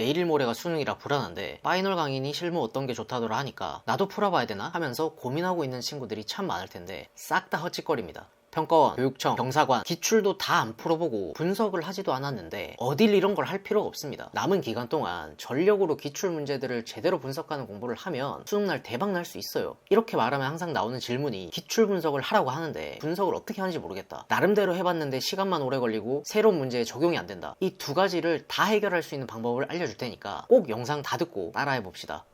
내일 모레가 수능이라 불안한데 파이널 강의니 실무 어떤 게 좋다더라 하니까 나도 풀어봐야 되나 하면서 고민하고 있는 친구들이 참 많을 텐데 싹 다 헛짓거리입니다. 평가원, 교육청, 경사관, 기출도 다 안 풀어보고 분석을 하지도 않았는데 어딜 이런 걸 할 필요가 없습니다. 남은 기간 동안 전력으로 기출 문제들을 제대로 분석하는 공부를 하면 수능날 대박 날 수 있어요. 이렇게 말하면 항상 나오는 질문이 기출 분석을 하라고 하는데 분석을 어떻게 하는지 모르겠다. 나름대로 해봤는데 시간만 오래 걸리고 새로운 문제에 적용이 안 된다. 이 두 가지를 다 해결할 수 있는 방법을 알려줄 테니까 꼭 영상 다 듣고 따라해봅시다.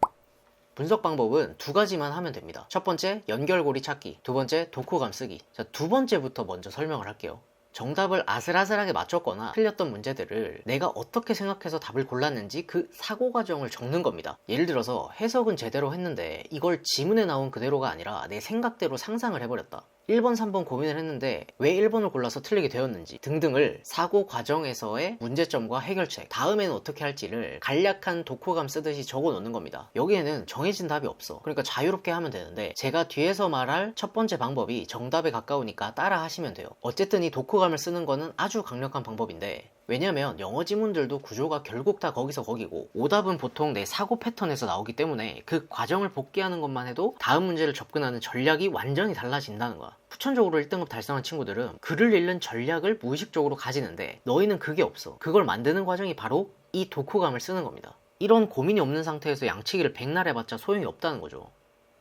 분석 방법은 두 가지만 하면 됩니다. 첫 번째, 연결고리 찾기. 두 번째, 독후감 쓰기. 자, 두 번째부터 먼저 설명을 할게요. 정답을 아슬아슬하게 맞췄거나 틀렸던 문제들을 내가 어떻게 생각해서 답을 골랐는지 그 사고 과정을 적는 겁니다. 예를 들어서 해석은 제대로 했는데 이걸 지문에 나온 그대로가 아니라 내 생각대로 상상을 해버렸다. 1번, 3번 고민을 했는데 왜 1번을 골라서 틀리게 되었는지 등등을 사고 과정에서의 문제점과 해결책, 다음에는 어떻게 할지를 간략한 독후감 쓰듯이 적어 놓는 겁니다. 여기에는 정해진 답이 없어. 그러니까 자유롭게 하면 되는데 제가 뒤에서 말할 첫 번째 방법이 정답에 가까우니까 따라 하시면 돼요. 어쨌든 이 독후감을 쓰는 거는 아주 강력한 방법인데 왜냐면 영어 지문들도 구조가 결국 다 거기서 거기고 오답은 보통 내 사고 패턴에서 나오기 때문에 그 과정을 복귀하는 것만 해도 다음 문제를 접근하는 전략이 완전히 달라진다는 거야. 후천적으로 1등급 달성한 친구들은 글을 읽는 전략을 무의식적으로 가지는데 너희는 그게 없어. 그걸 만드는 과정이 바로 이 독후감을 쓰는 겁니다. 이런 고민이 없는 상태에서 양치기를 백날 해봤자 소용이 없다는 거죠.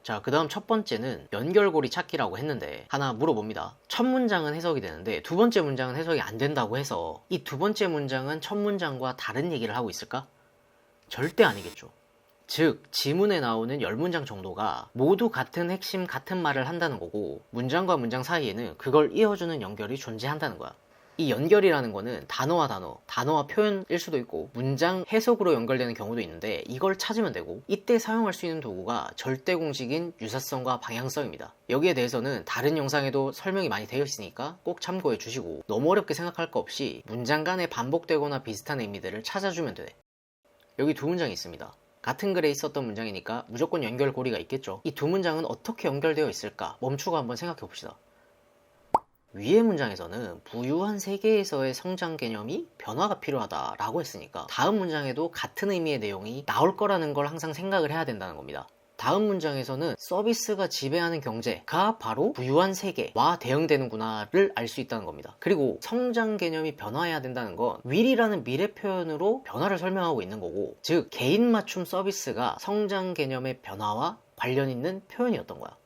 자, 그 다음 첫 번째는 연결고리 찾기라고 했는데 하나 물어봅니다. 첫 문장은 해석이 되는데 두 번째 문장은 해석이 안 된다고 해서 이 두 번째 문장은 첫 문장과 다른 얘기를 하고 있을까? 절대 아니겠죠. 즉, 지문에 나오는 10문장 정도가 모두 같은 핵심, 같은 말을 한다는 거고 문장과 문장 사이에는 그걸 이어주는 연결이 존재한다는 거야. 이 연결이라는 거는 단어와 단어, 단어와 표현일 수도 있고 문장 해석으로 연결되는 경우도 있는데 이걸 찾으면 되고 이때 사용할 수 있는 도구가 절대 공식인 유사성과 방향성입니다. 여기에 대해서는 다른 영상에도 설명이 많이 되어 있으니까 꼭 참고해 주시고 너무 어렵게 생각할 거 없이 문장 간에 반복되거나 비슷한 의미들을 찾아주면 돼. 여기 두 문장이 있습니다. 같은 글에 있었던 문장이니까 무조건 연결고리가 있겠죠. 이 두 문장은 어떻게 연결되어 있을까? 멈추고 한번 생각해 봅시다. 위의 문장에서는 부유한 세계에서의 성장 개념이 변화가 필요하다라고 했으니까 다음 문장에도 같은 의미의 내용이 나올 거라는 걸 항상 생각을 해야 된다는 겁니다. 다음 문장에서는 서비스가 지배하는 경제가 바로 부유한 세계와 대응되는구나를 알 수 있다는 겁니다. 그리고 성장 개념이 변화해야 된다는 건 will이라는 미래 표현으로 변화를 설명하고 있는 거고 즉 개인 맞춤 서비스가 성장 개념의 변화와 관련 있는 표현이었던 거야.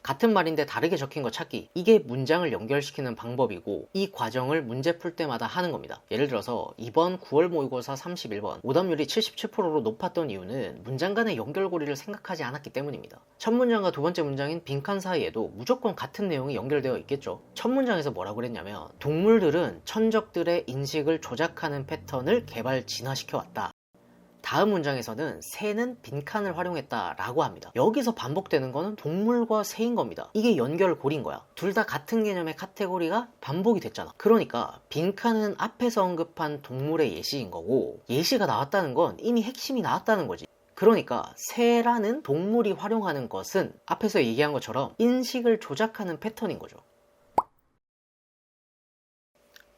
같은 말인데 다르게 적힌 거 찾기, 이게 문장을 연결시키는 방법이고 이 과정을 문제 풀 때마다 하는 겁니다. 예를 들어서 이번 9월 모의고사 31번 오답률이 77%로 높았던 이유는 문장 간의 연결고리를 생각하지 않았기 때문입니다. 첫 문장과 두 번째 문장인 빈칸 사이에도 무조건 같은 내용이 연결되어 있겠죠. 첫 문장에서 뭐라고 그랬냐면 동물들은 천적들의 인식을 조작하는 패턴을 개발 진화시켜 왔다. 다음 문장에서는 새는 빈칸을 활용했다 라고 합니다. 여기서 반복되는 거는 동물과 새인 겁니다. 이게 연결고리인 거야. 둘 다 같은 개념의 카테고리가 반복이 됐잖아. 그러니까 빈칸은 앞에서 언급한 동물의 예시인 거고 예시가 나왔다는 건 이미 핵심이 나왔다는 거지. 그러니까 새라는 동물이 활용하는 것은 앞에서 얘기한 것처럼 인식을 조작하는 패턴인 거죠.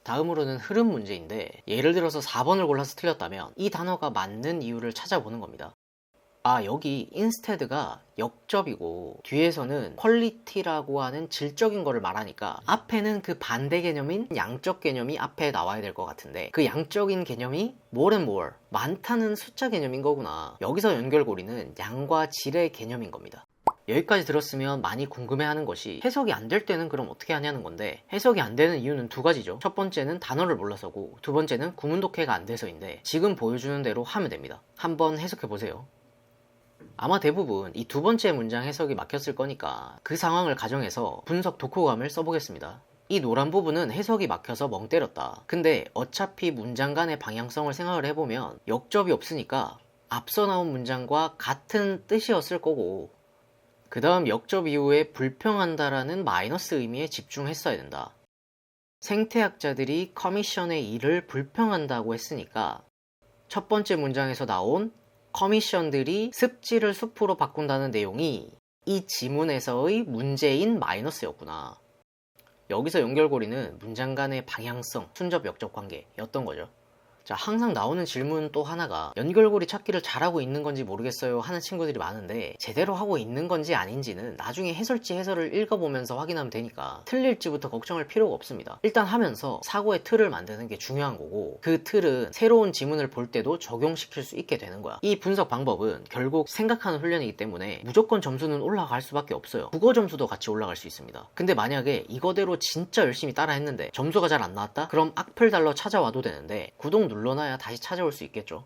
다음으로는 흐름 문제인데 예를 들어서 4번을 골라서 틀렸다면 이 단어가 맞는 이유를 찾아보는 겁니다. 아, 여기 instead가 역접이고 뒤에서는 quality라고 하는 질적인 거를 말하니까 앞에는 그 반대 개념인 양적 개념이 앞에 나와야 될 것 같은데 그 양적인 개념이 more and more, 많다는 숫자 개념인 거구나. 여기서 연결고리는 양과 질의 개념인 겁니다. 여기까지 들었으면 많이 궁금해하는 것이 해석이 안 될 때는 그럼 어떻게 하냐는 건데 해석이 안 되는 이유는 두 가지죠. 첫 번째는 단어를 몰라서고 두 번째는 구문 독해가 안 돼서인데 지금 보여주는 대로 하면 됩니다. 한번 해석해 보세요. 아마 대부분 이 두 번째 문장 해석이 막혔을 거니까 그 상황을 가정해서 분석 독후감을 써보겠습니다. 이 노란 부분은 해석이 막혀서 멍 때렸다. 근데 어차피 문장 간의 방향성을 생각을 해보면 역접이 없으니까 앞서 나온 문장과 같은 뜻이었을 거고 그 다음 역접 이후에 불평한다라는 마이너스 의미에 집중했어야 된다. 생태학자들이 커미션의 일을 불평한다고 했으니까 첫 번째 문장에서 나온 커미션들이 습지를 숲으로 바꾼다는 내용이 이 지문에서의 문제인 마이너스였구나. 여기서 연결고리는 문장 간의 방향성, 순접 역접 관계였던 거죠. 자, 항상 나오는 질문 또 하나가 연결고리 찾기를 잘하고 있는 건지 모르겠어요 하는 친구들이 많은데, 제대로 하고 있는 건지 아닌지는 나중에 해설지 해설을 읽어보면서 확인하면 되니까 틀릴지부터 걱정할 필요가 없습니다. 일단 하면서 사고의 틀을 만드는 게 중요한 거고, 그 틀은 새로운 지문을 볼 때도 적용시킬 수 있게 되는 거야. 이 분석 방법은 결국 생각하는 훈련이기 때문에 무조건 점수는 올라갈 수밖에 없어요. 국어 점수도 같이 올라갈 수 있습니다. 근데 만약에 이거대로 진짜 열심히 따라 했는데 점수가 잘 안 나왔다? 그럼 악플 달러 찾아와도 되는데 구독 눌러놔야 다시 찾아올 수 있겠죠.